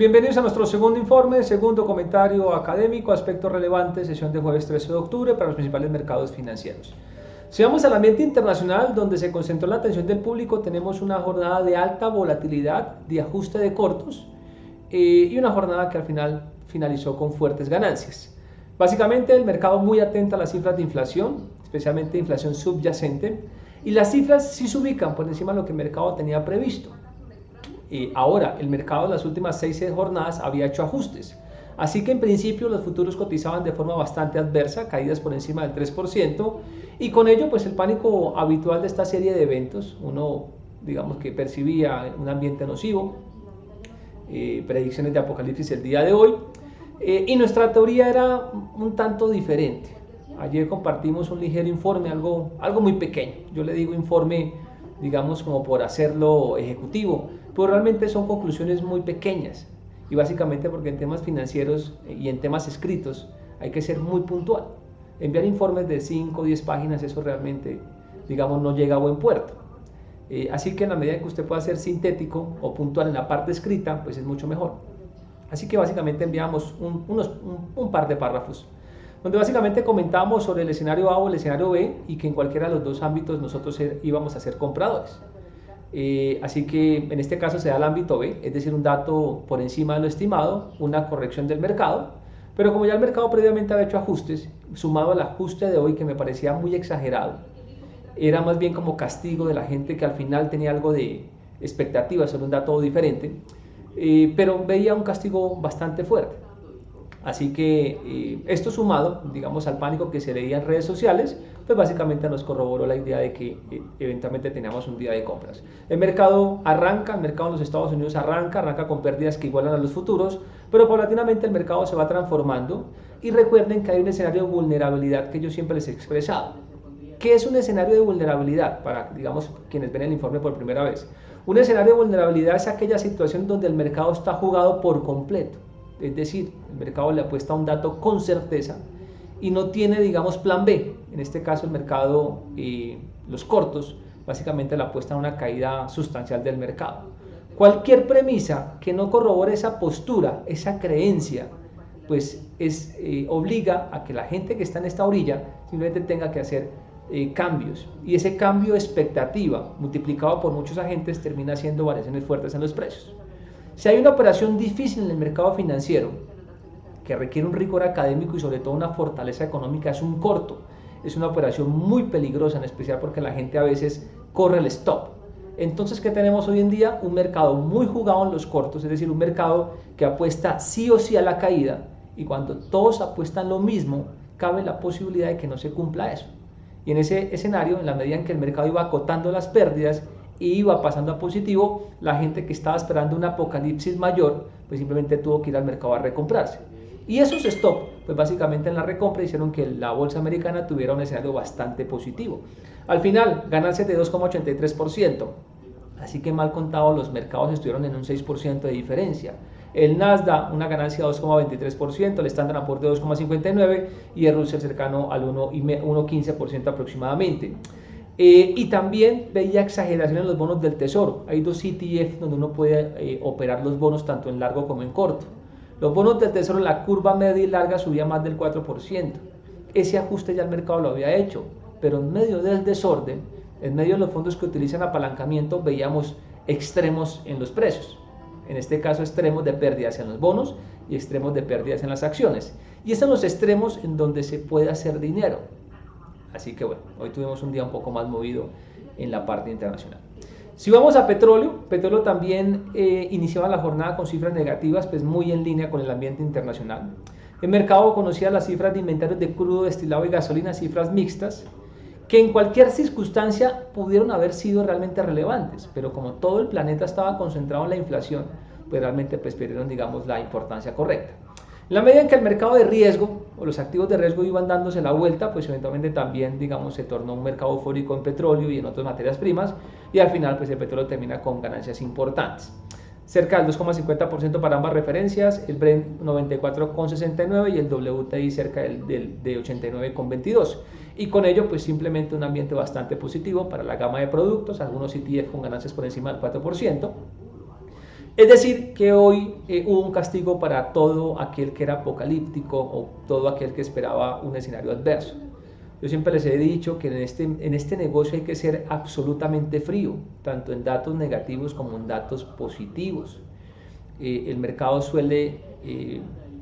Bienvenidos a nuestro segundo informe, segundo comentario académico, aspectos relevantes, sesión de jueves 13 de octubre para los principales mercados financieros. Si vamos al ambiente internacional, donde se concentró la atención del público, tenemos una jornada de alta volatilidad, de ajuste de cortos y una jornada que al final finalizó con fuertes ganancias. Básicamente el mercado muy atento a las cifras de inflación, especialmente inflación subyacente, y las cifras sí se ubican por encima de lo que el mercado tenía previsto. Ahora, el mercado en las últimas 6 jornadas había hecho ajustes, así que en principio los futuros cotizaban de forma bastante adversa, caídas por encima del 3%, y con ello pues el pánico habitual de esta serie de eventos, uno digamos que percibía un ambiente nocivo, predicciones de apocalipsis el día de hoy, y nuestra teoría era un tanto diferente. Ayer compartimos un ligero informe, algo muy pequeño, yo le digo informe digamos como por hacerlo ejecutivo, pero realmente son conclusiones muy pequeñas y básicamente porque en temas financieros y en temas escritos hay que ser muy puntual. Enviar informes de 5 o 10 páginas, eso realmente digamos no llega a buen puerto. Así que en la medida que usted pueda ser sintético o puntual en la parte escrita, pues es mucho mejor. Así que básicamente enviamos un par de párrafos donde básicamente comentábamos sobre el escenario A o el escenario B y que en cualquiera de los dos ámbitos nosotros íbamos a ser compradores. Así que en este caso se da el ámbito B, es decir, un dato por encima de lo estimado, una corrección del mercado, pero como ya el mercado previamente había hecho ajustes, sumado al ajuste de hoy que me parecía muy exagerado, era más bien como castigo de la gente que al final tenía algo de expectativa sobre un dato diferente, pero veía un castigo bastante fuerte. Así que esto sumado, digamos, al pánico que se leía en redes sociales, pues básicamente nos corroboró la idea de que eventualmente teníamos un día de compras. El mercado el mercado en los Estados Unidos arranca con pérdidas que igualan a los futuros, pero paulatinamente el mercado se va transformando y recuerden que hay un escenario de vulnerabilidad que yo siempre les he expresado. ¿Qué es un escenario de vulnerabilidad? Para, digamos, quienes ven el informe por primera vez. Un escenario de vulnerabilidad es aquella situación donde el mercado está jugado por completo. Es decir, el mercado le apuesta a un dato con certeza y no tiene, digamos, plan B. En este caso el mercado, los cortos, básicamente le apuestan a una caída sustancial del mercado. Cualquier premisa que no corrobore esa postura, esa creencia, pues obliga a que la gente que está en esta orilla simplemente tenga que hacer cambios. Y ese cambio de expectativa, multiplicado por muchos agentes, termina haciendo variaciones fuertes en los precios. Si hay una operación difícil en el mercado financiero que requiere un rigor académico y sobre todo una fortaleza económica, es un corto. Es una operación muy peligrosa, en especial porque la gente a veces corre el stop. Entonces, ¿qué tenemos hoy en día? Un mercado muy jugado en los cortos, es decir, un mercado que apuesta sí o sí a la caída, y cuando todos apuestan lo mismo, cabe la posibilidad de que no se cumpla eso. Y en ese escenario, en la medida en que el mercado iba acotando las pérdidas, y iba pasando a positivo, la gente que estaba esperando un apocalipsis mayor, pues simplemente tuvo que ir al mercado a recomprarse. Y esos stop, pues básicamente en la recompra hicieron que la bolsa americana tuviera un escenario bastante positivo. Al final, ganancias de 2,83%, así que mal contado los mercados estuvieron en un 6% de diferencia. El Nasdaq una ganancia de 2,23%, el Standard & Poor's de 2,59% y el Russell cercano al 1,15% aproximadamente. Y también veía exageración en los bonos del tesoro. Hay dos ETF donde uno puede operar los bonos tanto en largo como en corto. Los bonos del tesoro en la curva media y larga subía más del 4%. Ese ajuste ya el mercado lo había hecho, pero en medio del desorden, en medio de los fondos que utilizan apalancamiento, veíamos extremos en los precios. En este caso, extremos de pérdidas en los bonos y extremos de pérdidas en las acciones. Y estos son los extremos en donde se puede hacer dinero. Así que bueno, hoy tuvimos un día un poco más movido en la parte internacional. Si vamos a petróleo también iniciaba la jornada con cifras negativas, pues muy en línea con el ambiente internacional. El mercado conocía las cifras de inventarios de crudo, destilado y gasolina, cifras mixtas, que en cualquier circunstancia pudieron haber sido realmente relevantes, pero como todo el planeta estaba concentrado en la inflación, pues realmente perdieron, digamos, la importancia correcta. En la medida en que el mercado de riesgo o los activos de riesgo iban dándose la vuelta, pues eventualmente también, digamos, se tornó un mercado eufórico en petróleo y en otras materias primas, y al final pues el petróleo termina con ganancias importantes. Cerca del 2,50% para ambas referencias, el Brent 94,69 y el WTI cerca de 89,22. Y con ello pues simplemente un ambiente bastante positivo para la gama de productos, algunos ETF con ganancias por encima del 4%. Es decir, que hoy hubo un castigo para todo aquel que era apocalíptico o todo aquel que esperaba un escenario adverso. Yo siempre les he dicho que en este negocio hay que ser absolutamente frío, tanto en datos negativos como en datos positivos. El mercado suele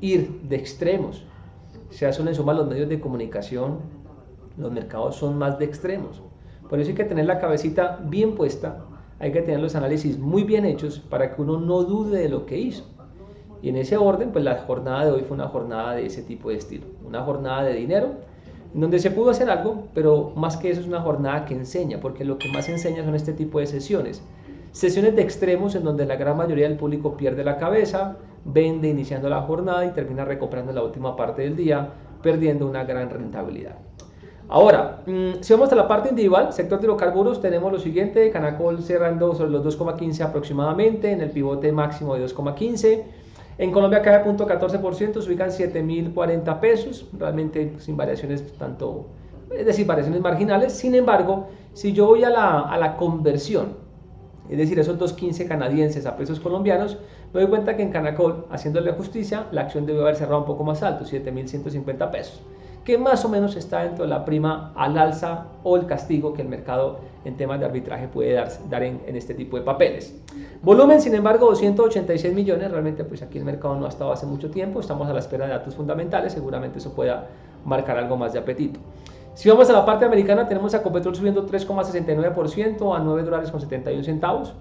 ir de extremos. Se hacen en suma los medios de comunicación, los mercados son más de extremos. Por eso hay que tener la cabecita bien puesta, hay que tener los análisis muy bien hechos para que uno no dude de lo que hizo. Y en ese orden, pues la jornada de hoy fue una jornada de ese tipo de estilo, una jornada de dinero, en donde se pudo hacer algo, pero más que eso es una jornada que enseña, porque lo que más enseña son este tipo de sesiones. Sesiones de extremos en donde la gran mayoría del público pierde la cabeza, vende iniciando la jornada y termina recomprando en la última parte del día, perdiendo una gran rentabilidad. Ahora, si vamos a la parte individual, sector de hidrocarburos, tenemos lo siguiente: Canacol cerrando sobre los 2,15 aproximadamente, en el pivote máximo de 2,15. En Colombia cae 0,14%, se ubican 7.040 pesos, realmente sin variaciones tanto, es decir, variaciones marginales. Sin embargo, si yo voy a la conversión, es decir, esos 2.15 canadienses a pesos colombianos, me doy cuenta que en Canacol, haciéndole justicia, la acción debe haber cerrado un poco más alto, 7.150 pesos, que más o menos está dentro de la prima al alza o el castigo que el mercado en temas de arbitraje puede dar en este tipo de papeles. Volumen, sin embargo, 286 millones, realmente pues aquí el mercado no ha estado hace mucho tiempo, estamos a la espera de datos fundamentales, seguramente eso pueda marcar algo más de apetito. Si vamos a la parte americana, tenemos a Ecopetrol subiendo 3,69% a $9.71,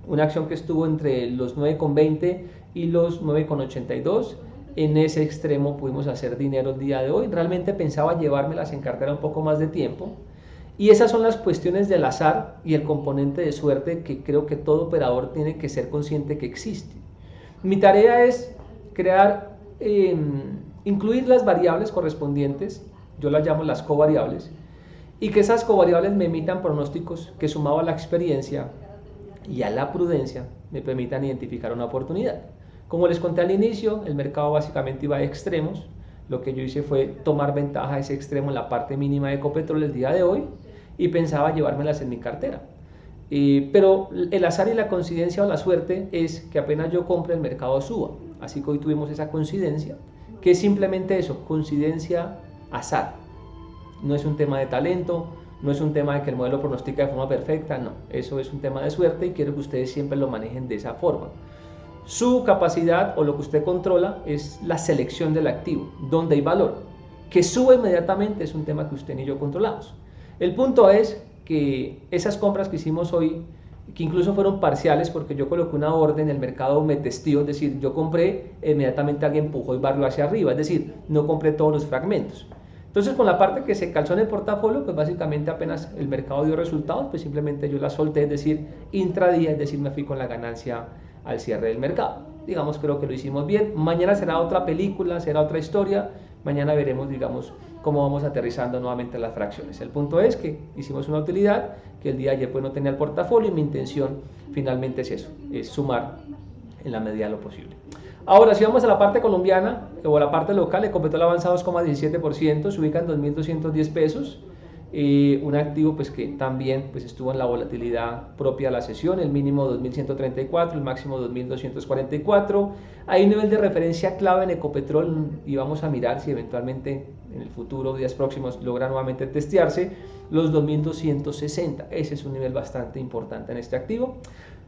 una acción que estuvo entre los 9,20 y los 9,82. En ese extremo pudimos hacer dinero el día de hoy. Realmente pensaba llevármelas en cartera un poco más de tiempo. Y esas son las cuestiones del azar y el componente de suerte que creo que todo operador tiene que ser consciente que existe. Mi tarea es crear, incluir las variables correspondientes, yo las llamo las covariables, y que esas covariables me emitan pronósticos que, sumado a la experiencia y a la prudencia, me permitan identificar una oportunidad. Como les conté al inicio, el mercado básicamente iba de extremos. Lo que yo hice fue tomar ventaja de ese extremo en la parte mínima de Ecopetrol el día de hoy y pensaba llevármelas en mi cartera. Pero el azar y la coincidencia o la suerte es que apenas yo compre el mercado suba. Así que hoy tuvimos esa coincidencia, que es simplemente eso, coincidencia, azar. No es un tema de talento, no es un tema de que el modelo pronostica de forma perfecta, no. Eso es un tema de suerte y quiero que ustedes siempre lo manejen de esa forma. Su capacidad o lo que usted controla es la selección del activo, donde hay valor. Que suba inmediatamente es un tema que usted ni yo controlamos. El punto es que esas compras que hicimos hoy, que incluso fueron parciales porque yo coloqué una orden, el mercado me testió, es decir, yo compré, inmediatamente alguien empujó el barrio hacia arriba, es decir, no compré todos los fragmentos. Entonces, con la parte que se calzó en el portafolio, pues básicamente apenas el mercado dio resultados, pues simplemente yo la solté, es decir, intradía, es decir, me fui con la ganancia al cierre del mercado. Digamos, creo que lo hicimos bien. Mañana será otra película, será otra historia. Mañana veremos, digamos, cómo vamos aterrizando nuevamente las fracciones. El punto es que hicimos una utilidad que el día de ayer pues no tenía el portafolio y mi intención finalmente es eso, es sumar en la medida de lo posible. Ahora, si vamos a la parte colombiana o a la parte local, Ecopetrol avanza 2,17%, se ubica en 2.210 pesos. Un activo pues que también pues estuvo en la volatilidad propia de la sesión, el mínimo 2.134, el máximo 2.244. Hay un nivel de referencia clave en Ecopetrol y vamos a mirar si eventualmente en el futuro, días próximos, logra nuevamente testearse los 2.260. Ese es un nivel bastante importante en este activo.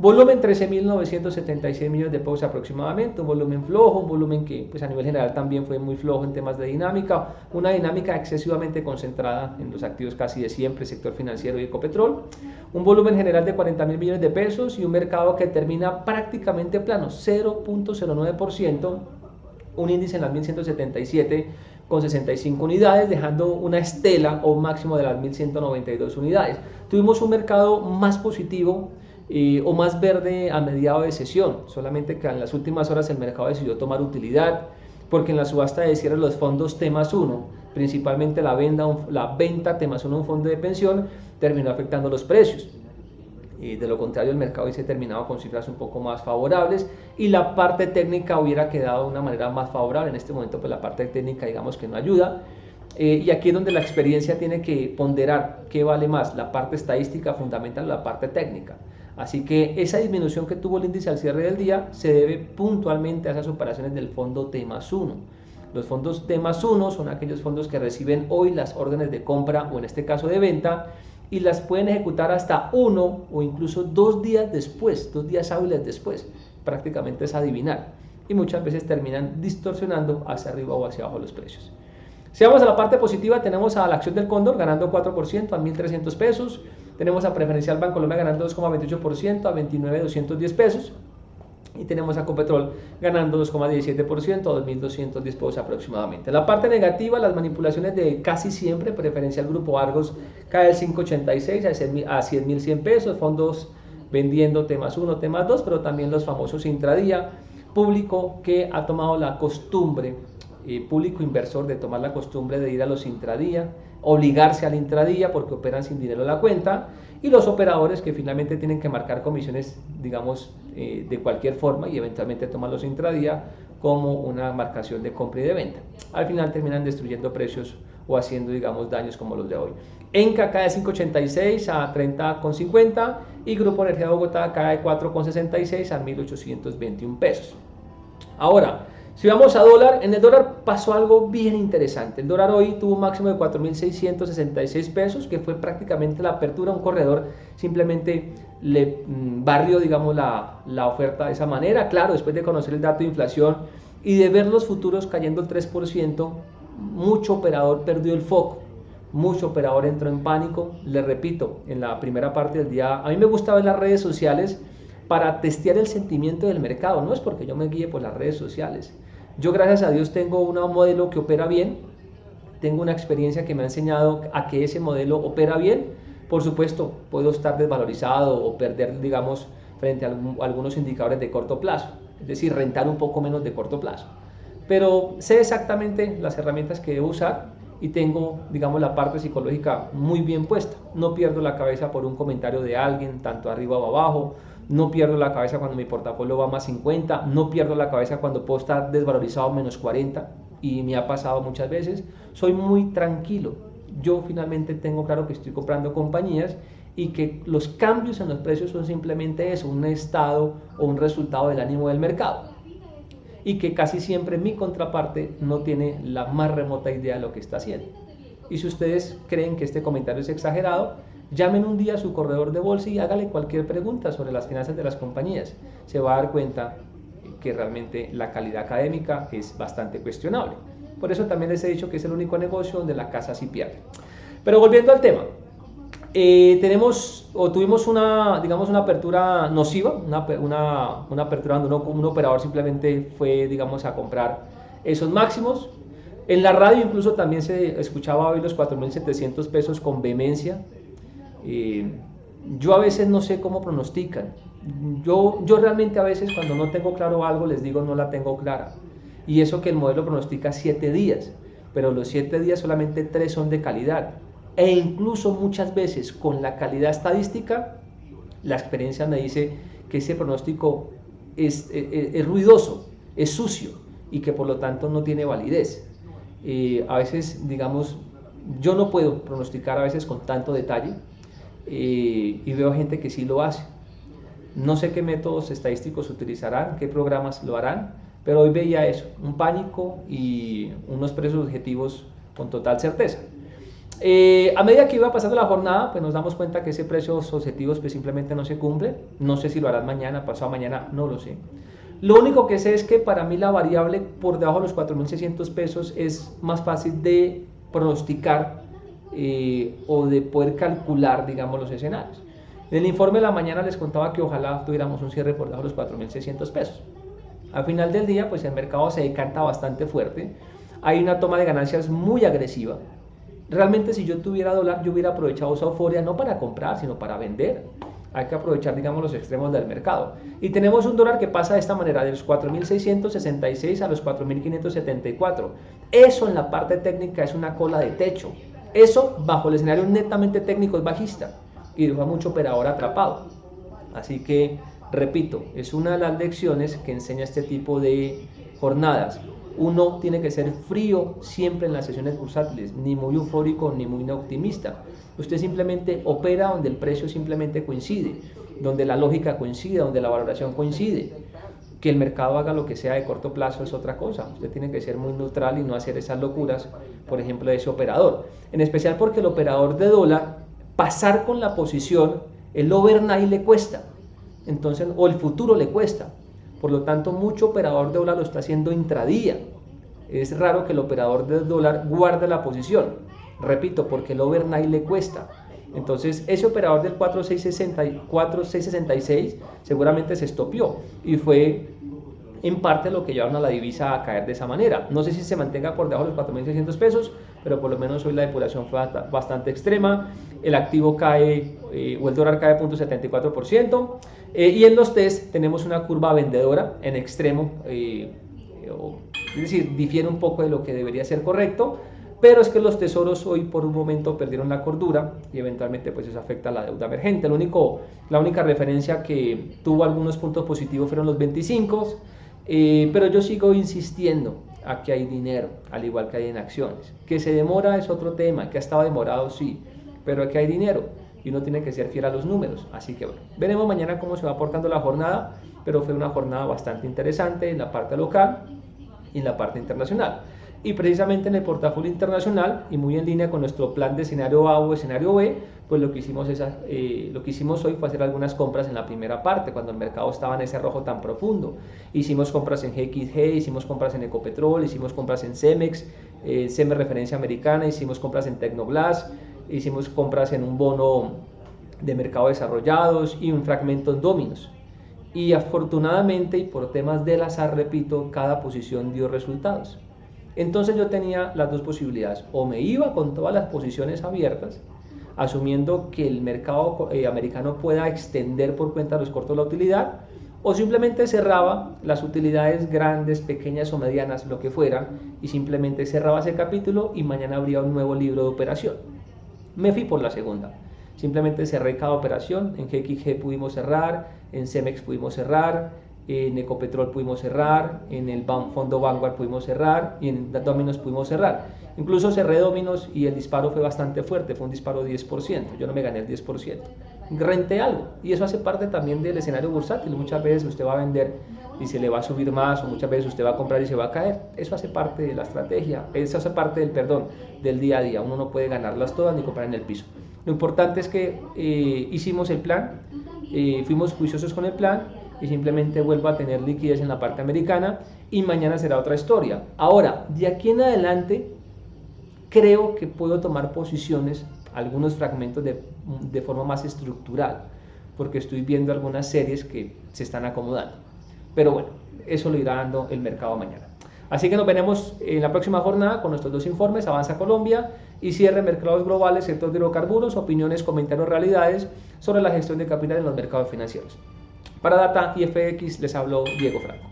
Volumen 13.976 millones de pesos aproximadamente, un volumen flojo, un volumen que pues a nivel general también fue muy flojo en temas de dinámica, una dinámica excesivamente concentrada en los activos casi de siempre, sector financiero y Ecopetrol, un volumen general de 40.000 millones de pesos y un mercado que termina prácticamente plano, 0.09%, un índice en las 1.177 con 65 unidades, dejando una estela o un máximo de las 1.192 unidades. Tuvimos un mercado más positivo o más verde a mediado de sesión, solamente que en las últimas horas el mercado decidió tomar utilidad, porque en la subasta de cierre los fondos T+1, principalmente la venta T+1 un fondo de pensión, terminó afectando los precios. De lo contrario, el mercado hubiese terminado con cifras un poco más favorables y la parte técnica hubiera quedado de una manera más favorable. En este momento pues la parte técnica digamos que no ayuda, y aquí es donde la experiencia tiene que ponderar qué vale más, la parte estadística fundamental o la parte técnica. Así que esa disminución que tuvo el índice al cierre del día se debe puntualmente a esas operaciones del fondo T+1. Los fondos T+1 son aquellos fondos que reciben hoy las órdenes de compra o en este caso de venta y las pueden ejecutar hasta 1 o incluso 2 días después, 2 días hábiles después. Prácticamente es adivinar y muchas veces terminan distorsionando hacia arriba o hacia abajo los precios. Si vamos a la parte positiva, tenemos a la acción del Cóndor ganando 4% a 1.300 pesos. Tenemos a Preferencial Bancolombia ganando 2,28% a 29.210 pesos. Y tenemos a Copetrol ganando 2,17% a 2.210 pesos aproximadamente. En la parte negativa, las manipulaciones de casi siempre, Preferencial Grupo Argos cae el 5,86 a 100.100 pesos, fondos vendiendo T+1, T+2, pero también los famosos intradía, público que ha tomado la costumbre, público inversor, de tomar la costumbre de ir a los intradía, obligarse al intradía porque operan sin dinero en la cuenta, y los operadores que finalmente tienen que marcar comisiones, digamos, de cualquier forma y eventualmente toman los intradía como una marcación de compra y de venta. Al final terminan destruyendo precios o haciendo, digamos, daños como los de hoy. Enca cae de 5,86 a 30,50 y Grupo Energía de Bogotá cae de 4,66 a 1.821 pesos. Ahora, si vamos a dólar, en el dólar pasó algo bien interesante. El dólar hoy tuvo un máximo de 4.666 pesos, que fue prácticamente la apertura a un corredor. Simplemente le barrió, digamos, la oferta de esa manera. Claro, después de conocer el dato de inflación y de ver los futuros cayendo el 3%, mucho operador perdió el foco. Mucho operador entró en pánico. Les repito, en la primera parte del día, a mí me gusta ver las redes sociales para testear el sentimiento del mercado. No es porque yo me guíe por las redes sociales. Yo, gracias a Dios, tengo un modelo que opera bien, tengo una experiencia que me ha enseñado a que ese modelo opera bien. Por supuesto, puedo estar desvalorizado o perder, digamos, frente a algunos indicadores de corto plazo, es decir, rentar un poco menos de corto plazo. Pero sé exactamente las herramientas que debo usar y tengo, digamos, la parte psicológica muy bien puesta. No pierdo la cabeza por un comentario de alguien, tanto arriba o abajo. No pierdo la cabeza cuando mi portafolio va más 50, no pierdo la cabeza cuando puedo estar desvalorizado menos 40 y me ha pasado muchas veces. Soy muy tranquilo. Yo finalmente tengo claro que estoy comprando compañías y que los cambios en los precios son simplemente eso, un estado o un resultado del ánimo del mercado. Y que casi siempre mi contraparte no tiene la más remota idea de lo que está haciendo. Y si ustedes creen que este comentario es exagerado, llamen un día a su corredor de bolsa y hágale cualquier pregunta sobre las finanzas de las compañías. Se va a dar cuenta que realmente la calidad académica es bastante cuestionable. Por eso también les he dicho que es el único negocio donde la casa sí pierde. Pero volviendo al tema, tuvimos una, digamos, una apertura nociva, una apertura donde un operador simplemente fue, digamos, a comprar esos máximos. En la radio incluso también se escuchaba hoy los 4.700 pesos con vehemencia. Yo a veces no sé cómo pronostican. Yo realmente a veces cuando no tengo claro algo les digo no la tengo clara. Y eso que el modelo pronostica 7 días, pero los 7 días solamente 3 son de calidad. E incluso muchas veces con la calidad estadística, la experiencia me dice que ese pronóstico es ruidoso, es sucio y que por lo tanto no tiene validez. A veces, digamos, yo no puedo pronosticar a veces con tanto detalle. Y veo gente que sí lo hace. No sé qué métodos estadísticos utilizarán, qué programas lo harán, pero hoy veía eso, un pánico y unos precios objetivos con total certeza. A medida que iba pasando la jornada, pues nos damos cuenta que ese precios objetivos pues simplemente no se cumple. No sé si lo harán mañana, pasado mañana, no lo sé. Lo único que sé es que para mí la variable por debajo de los 4.600 pesos es más fácil de pronosticar o de poder calcular, digamos, los escenarios. En el informe de la mañana les contaba que ojalá tuviéramos un cierre por debajo de los 4.600 pesos. Al final del día, pues el mercado se decanta bastante fuerte. Hay una toma de ganancias muy agresiva. Realmente, si yo tuviera dólar, yo hubiera aprovechado esa euforia no para comprar, sino para vender. Hay que aprovechar, digamos, los extremos del mercado. Y tenemos un dólar que pasa de esta manera, de los 4.666 a los 4.574. Eso en la parte técnica es una cola de techo. Eso, bajo el escenario netamente técnico, es bajista y deja mucho operador atrapado. Así que, repito, es una de las lecciones que enseña este tipo de jornadas. Uno tiene que ser frío siempre en las sesiones bursátiles, ni muy eufórico ni muy optimista. Usted simplemente opera donde el precio simplemente coincide. donde la lógica coincide, donde la valoración coincide. Que el mercado haga lo que sea de corto plazo es otra cosa. Usted tiene que ser muy neutral y no hacer esas locuras, por ejemplo, de ese operador. En especial porque el operador de dólar, pasar con la posición, el overnight le cuesta, entonces, o el futuro le cuesta. Por lo tanto, mucho operador de dólar lo está haciendo intradía. Es raro que el operador de dólar guarde la posición. Repito, porque el overnight le cuesta. Entonces, ese operador del 4.666 seguramente se estopió y fue en parte lo que llevaron a la divisa a caer de esa manera. No sé si se mantenga por debajo de los 4.600 pesos, pero por lo menos hoy la depuración fue bastante extrema. El activo cae, o el dólar cae 0.74%, y en los test tenemos una curva vendedora en extremo, es decir, difiere un poco de lo que debería ser correcto. Pero es que los tesoros hoy por un momento perdieron la cordura y eventualmente pues eso afecta a la deuda emergente. La única referencia que tuvo algunos puntos positivos fueron los 25, pero yo sigo insistiendo a que hay dinero, al igual que hay en acciones. Que se demora es otro tema, que ha estado demorado sí, pero aquí hay dinero y uno tiene que ser fiel a los números. Así que bueno, veremos mañana cómo se va aportando la jornada, pero fue una jornada bastante interesante en la parte local y en la parte internacional. Y precisamente en el portafolio internacional y muy en línea con nuestro plan de escenario A o escenario B, pues lo que hicimos hoy fue hacer algunas compras en la primera parte, cuando el mercado estaba en ese rojo tan profundo. Hicimos compras en GXG, hicimos compras en Ecopetrol, hicimos compras en Cemex, CEMEX referencia americana, hicimos compras en Tecnoglass, hicimos compras en un bono de mercado desarrollados y un fragmento en Dominos. Y afortunadamente y por temas del azar, repito, cada posición dio resultados. Entonces yo tenía las dos posibilidades: o me iba con todas las posiciones abiertas, asumiendo que el mercado americano pueda extender por cuenta de los cortos la utilidad, o simplemente cerraba las utilidades grandes, pequeñas o medianas, lo que fuera, y simplemente cerraba ese capítulo y mañana habría un nuevo libro de operación. Me fui por la segunda. Simplemente cerré cada operación. En GXG pudimos cerrar, en Cemex pudimos cerrar, en Ecopetrol pudimos cerrar, en el fondo Vanguard pudimos cerrar y en Dominos pudimos cerrar. Incluso cerré Dominos y el disparo fue bastante fuerte, fue un disparo de 10%, yo no me gané el 10%. Renté algo y eso hace parte también del escenario bursátil. Muchas veces usted va a vender y se le va a subir más, o muchas veces usted va a comprar y se va a caer. Eso hace parte de la estrategia, eso hace parte del día a día. Uno no puede ganarlas todas ni comprar en el piso. Lo importante es que hicimos el plan, fuimos juiciosos con el plan y simplemente vuelvo a tener liquidez en la parte americana y mañana será otra historia. Ahora, de aquí en adelante, creo que puedo tomar posiciones, algunos fragmentos de forma más estructural, porque estoy viendo algunas series que se están acomodando. Pero bueno, eso lo irá dando el mercado mañana. Así que nos veremos en la próxima jornada con nuestros dos informes: Avanza Colombia y Cierre Mercados Globales, sector de hidrocarburos, opiniones, comentarios, realidades sobre la gestión de capital en los mercados financieros. Para Data y FX les habló Diego Franco.